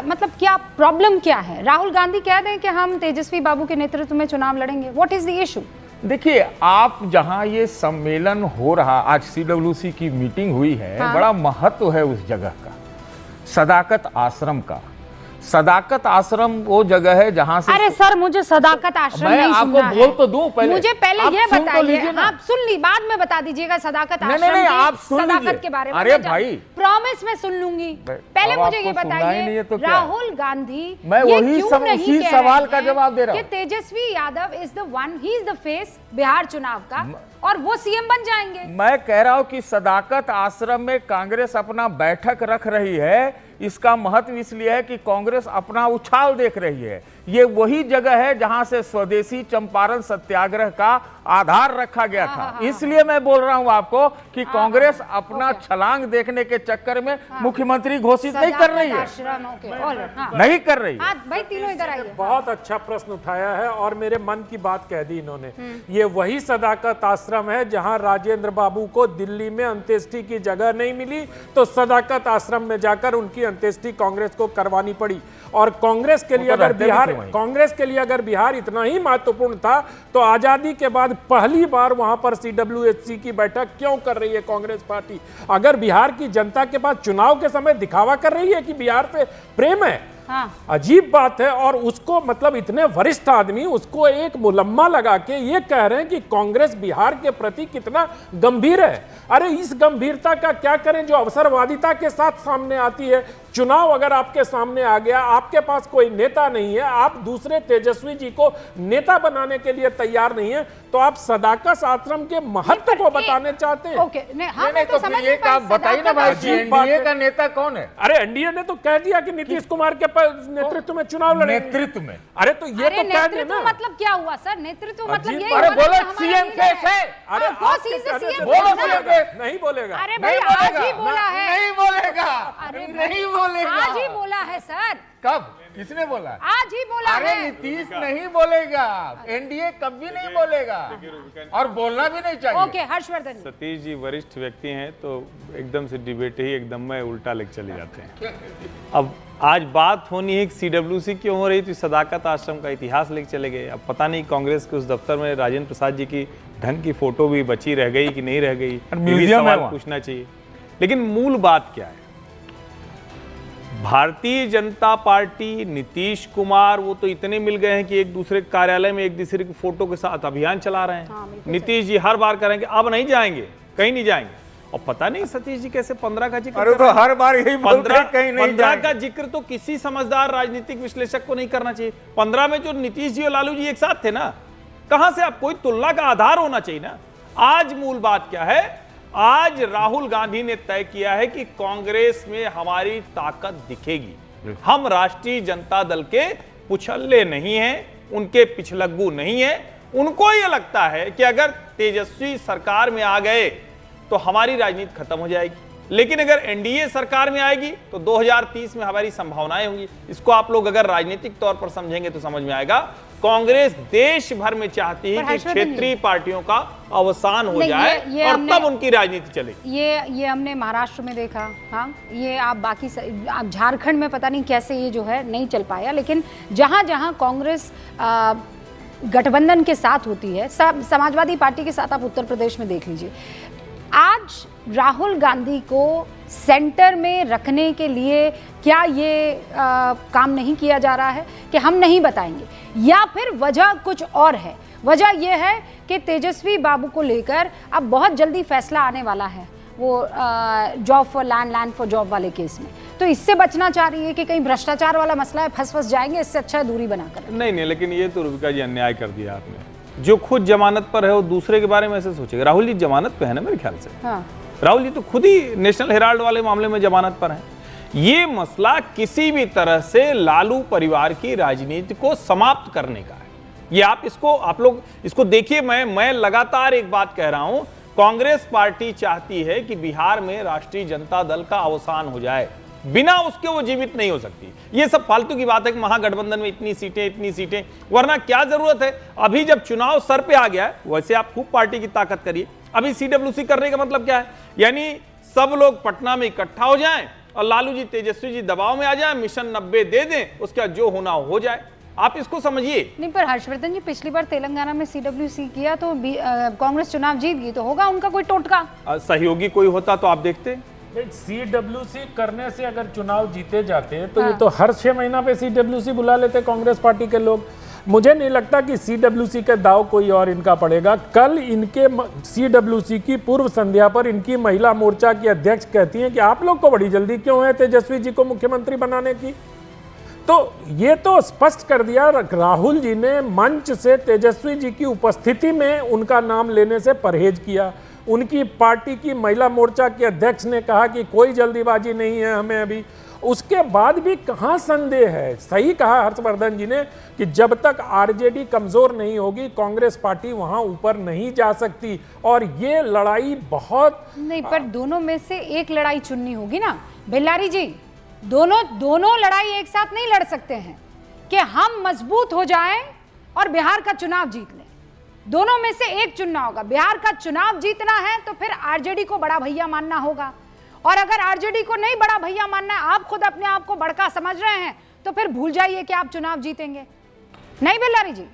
मतलब क्या प्रॉब्लम क्या है? राहुल गांधी कह दें कि हम तेजस्वी बाबू के नेतृत्व में चुनाव लड़ेंगे, व्हाट इज द इशू? देखिए, आप जहां ये सम्मेलन हो रहा, आज सीडब्ल्यूसी की मीटिंग हुई है, हाँ। बड़ा महत्व है उस जगह का, सदाकत आश्रम का। सदाकत आश्रम वो जगह है जहां से, अरे सर, मुझे सदाकत आश्रम नहीं सुनना आपको बोल तो दूं पहले, मुझे पहले आप ये सुन तो बताइए। लीजिए ना। आप सुन ली, बाद में बता दीजिएगा सदाकत आश्रम नहीं, आप सुन लीजिए। सदाकत के बारे में। अरे भाई, प्रॉमिस में सुन लूंगी। पहले अब मुझे ये आपको सुनना ही नहीं है बताइए, तो क्या? राहुल गांधी मैं ये वही क्यों नहीं उसी कह सवाल रहे का हैं जवाब दे रहा हूं कि Tejashwi Yadav is the one, he is the face Bihar चुनाव का और वो सीएम बन जाएंगे। मैं कह रहा हूं कि सदाकत आश्रम में कांग्रेस अपना बैठक रख रही है। इसका महत्व इसलिए है कि कांग्रेस अपना उछाल देख रही है। ये वही जगह है जहां से स्वदेशी चंपारण सत्याग्रह का आधार रखा गया था। इसलिए मैं बोल रहा हूं आपको कि कांग्रेस अपना छलांग देखने के चक्कर में मुख्यमंत्री घोषित नहीं कर रही है, नहीं कर रही है। भाई तीनों इधर आइए। बहुत अच्छा प्रश्न उठाया है और मेरे मन की बात कह दी इन्होंने। ये वही सदाकत आश्रम है जहां राजेंद्र बाबू को दिल्ली में अंत्येष्टि की जगह नहीं मिली, तो सदाकत आश्रम में जाकर उनकी अंत्येष्टि कांग्रेस को करवानी पड़ी। और कांग्रेस के लिए अगर बिहार इतना ही महत्वपूर्ण था तो आजादी के बाद पहली बार वहां पर सीडब्ल्यूसी की बैठक क्यों कर रही है कांग्रेस पार्टी? अगर बिहार की जनता के पास चुनाव के समय दिखावा कर रही है कि बिहार से प्रेम है, हाँ। अजीब बात है। और उसको मतलब इतने वरिष्ठ आदमी उसको एक मुलम्मा लगा के ये कह रहे हैं कि कांग्रेस बिहार के प्रति कितना गंभीर है। अरे इस गंभीरता का क्या करें जो अवसरवादिता के साथ सामने आती है। चुनाव अगर आपके सामने आ गया, आपके पास कोई नेता नहीं है, आप दूसरे तेजस्वी जी को नेता बनाने के लिए तैयार नहीं है, तो आप सदाकत आश्रम के महत्व को बताने चाहते हैं। ओके, नहीं, तो समझ ये आप बताइए ना भाई, एनडीए का नेता कौन है? अरे एनडीए ने तो कह दिया कि नीतीश कुमार के नेतृत्व में चुनाव लड़ेंगे। नेतृत्व में? अरे तो ये तो कह देना। मतलब क्या हुआ सर? नेतृत्व मतलब ये? अरे बोलो सीएम फेस है। अरे बोलो सीएम फेस। नहीं बोलेगा। अरे भाई आज ही बोला है। नहीं बोलेगा, नहीं बोलेगा। आज ही बोला है सर। कब? किसने बोला? आज ही बोला है। अरे नीतीश नहीं बोलेगा, एनडीए कभी नहीं बोलेगा और बोलना भी नहीं चाहिए। ओके, हर्षवर्धन। सतीश जी वरिष्ठ व्यक्ति हैं तो एकदम से डिबेट ही एकदम में उल्टा लेके चले जाते हैं। अब आज बात होनी है कि सीडब्ल्यूसी क्यों हो रही थी, सदाकत आश्रम का इतिहास लेके चले गए। अब पता नहीं कांग्रेस के उस दफ्तर में राजेंद्र प्रसाद जी की ढंग की फोटो भी बची रह गई कि नहीं रह गई, म्यूजियम सवाल पूछना चाहिए। लेकिन मूल बात क्या है, भारतीय जनता पार्टी, नीतीश कुमार, वो तो इतने मिल गए हैं कि एक दूसरे कार्यालय में एक दूसरे की फोटो के साथ अभियान चला रहे हैं। नीतीश जी हर बार करेंगे अब नहीं जाएंगे, कहीं नहीं जाएंगे। और पता नहीं सतीश जी कैसे 15 का जिक्र, अरे तो हर बार यही बोलते हैं कहीं नहीं 15 का जिक्र तो किसी समझदार राजनीतिक विश्लेषक को नहीं करना चाहिए। 15 में जो नीतीश जी और लालू जी एक साथ थे ना, कहां से आप, कोई तुलना का आधार होना चाहिए ना। आज मूल बात क्या है, आज राहुल गांधी ने तय किया है कि कांग्रेस में हमारी ताकत दिखेगी। हम राष्ट्रीय जनता दल के पुछल्ले नहीं हैं, उनके पिछलग्गू नहीं हैं। उनको यह लगता है कि अगर तेजस्वी सरकार में आ गए तो हमारी राजनीति खत्म हो जाएगी, लेकिन अगर एनडीए सरकार में आएगी तो 2030 में हमारी संभावनाएं होंगी। इसको आप लोग अगर राजनीतिक तौर पर समझेंगे तो समझ में आएगा। कांग्रेस देश भर में चाहती है कि क्षेत्रीय पार्टियों का अवसान हो जाए और तब उनकी राजनीति चलेगी। ये हमने महाराष्ट्र में देखा, हाँ, ये आप आप झारखंड में पता नहीं कैसे ये जो है नहीं चल पाया। लेकिन जहां जहां कांग्रेस गठबंधन के साथ होती है, समाजवादी पार्टी के साथ आप उत्तर प्रदेश में देख लीजिए। आज राहुल गांधी को सेंटर में रखने के लिए क्या ये काम नहीं किया जा रहा है कि हम नहीं बताएंगे, या फिर वजह कुछ और है? वजह यह है कि तेजस्वी बाबू को लेकर अब बहुत जल्दी फैसला आने वाला है, वो job for land, land for job वाले केस में। तो इससे बचना चाह रही है कि कहीं भ्रष्टाचार वाला मसला है, फंस जाएंगे, इससे अच्छा दूरी बनाकर। नहीं, लेकिन ये तो रूबिका जी अन्याय कर दिया आपने। जो खुद जमानत पर है वो दूसरे के बारे में ऐसे सोचेगा। राहुल जी जमानत पे है ना मेरे ख्याल से। हाँ। राहुल जी तो खुद ही नेशनल हेराल्ड वाले मामले में जमानत पर हैं। ये मसला किसी भी तरह से लालू परिवार की राजनीति को समाप्त करने का है। ये आप लोग इसको देखिए। मैं लगातार एक बात कह रहा हूं, कांग्रेस पार्टी चाहती है कि बिहार में राष्ट्रीय जनता दल का अवसान हो जाए, बिना उसके वो जीवित नहीं हो सकती। ये सब फालतू की बात है कि महागठबंधन में इतनी सीटें, वरना क्या जरूरत है। अभी जब चुनाव सर पे आ गया है, वैसे आप खूब पार्टी की ताकत करिए। अभी सीडब्ल्यूसी करने का मतलब क्या है, यानी सब लोग पटना में इकट्ठा हो जाएं और लालू जी तेजस्वी जी दबाव में आ जाए, मिशन 90 दे दें, उसके बाद जो होना हो जाए। आप इसको समझिए। नहीं, पर हर्षवर्धन जी पिछली बार तेलंगाना में CWC किया तो कांग्रेस चुनाव जीत गई, तो होगा उनका कोई टोटका। सहयोगी कोई होता तो आप देखते। CWC करने से अगर चुनाव जीते जाते तो ये तो हर 6 महीना पे CWC बुला लेते कांग्रेस पार्टी के लोग। मुझे नहीं लगता कि CWC का दाव कोई और इनका पड़ेगा। कल इनके CWC की पूर्व संध्या पर इनकी महिला मोर्चा की अध्यक्ष कहती हैं कि आप लोग को बड़ी जल्दी क्यों है तेजस्वी जी को मुख्यमंत्री बनाने की। तो ये तो स्पष्ट कर दिया राहुल जी ने मंच से तेजस्वी जी की उपस्थिति में उनका नाम लेने से परहेज किया। उनकी पार्टी की महिला मोर्चा के अध्यक्ष ने कहा कि कोई जल्दीबाजी नहीं है हमें अभी। उसके बाद भी कहां संदेह है। सही कहा हर्षवर्धन जी ने कि जब तक आरजेडी कमजोर नहीं होगी कांग्रेस पार्टी वहां ऊपर नहीं जा सकती। और ये लड़ाई बहुत नहीं, पर दोनों में से एक लड़ाई चुननी होगी ना बेल्लारी जी। दोनों लड़ाई एक साथ नहीं लड़ सकते हैं कि हम मजबूत हो जाएं और बिहार का चुनाव जीत लें। दोनों में से एक चुनना होगा। बिहार का चुनाव जीतना है तो फिर आरजेडी को बड़ा भैया मानना होगा, और अगर आरजेडी को नहीं बड़ा भैया मानना है, आप खुद अपने आप को बड़का समझ रहे हैं, तो फिर भूल जाइए कि आप चुनाव जीतेंगे। नहीं बेल्लारी जी?